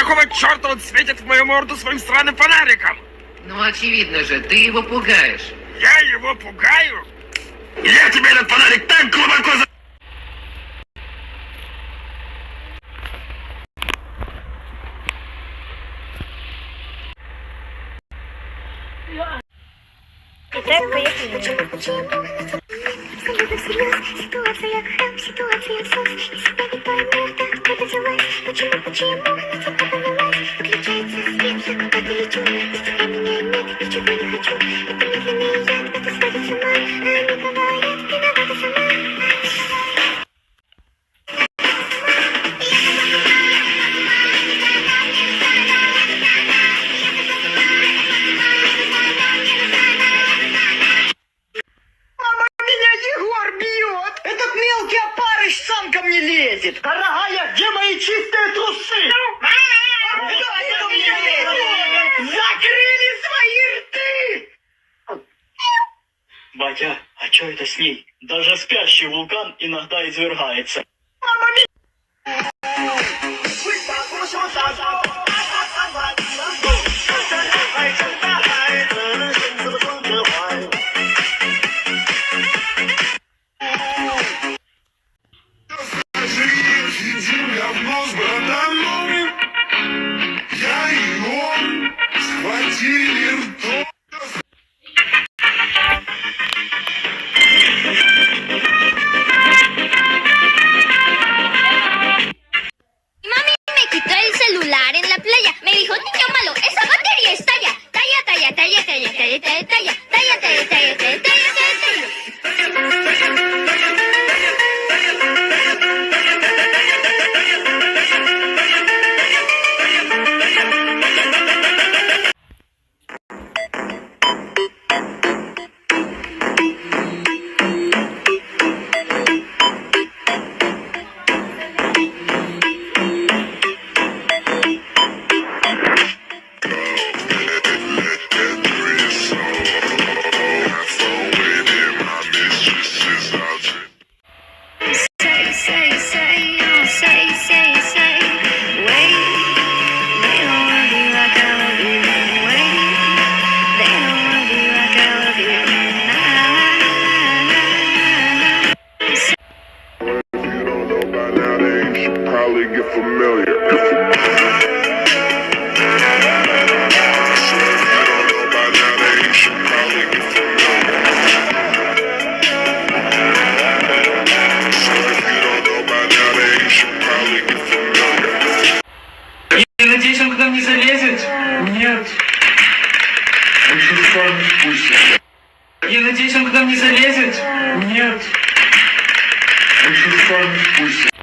Какого черта он светит в мою морду своим сраным фонариком? Ну, очевидно же, ты его пугаешь. Я его пугаю? Я тебе этот фонарик так глубоко за... Итак, поехали. Ситуация хэм, ситуация сос. И себя не поймешь, так куда взялась. Почему на тебя повелась? Выключается свет, я куда-то лечу. Без тебя меня нет, ничего не хочу. Это медленный яд, это сходит с ума. А не бывает, виновата сама. Этот мелкий опарыш сам ко мне лезет. Дорогая, где мои чистые трусы? Закрыли свои рты! Батя, а что это с ней? Даже спящий вулкан иногда извергается. Я и он схватили ртом. Mami me quitó el celular en la playa. Me dijo, niño malo, esa batería estalla. Talla, talla, talla, talla, talla, talla, talla, talla, talla, talla, talla, talla, talla. Probably get familiar. Я надеюсь, он к нам не залезет? Нет. Он что, сам спустится? Я надеюсь, он к нам не залезет? Нет. Он что, сам спустится?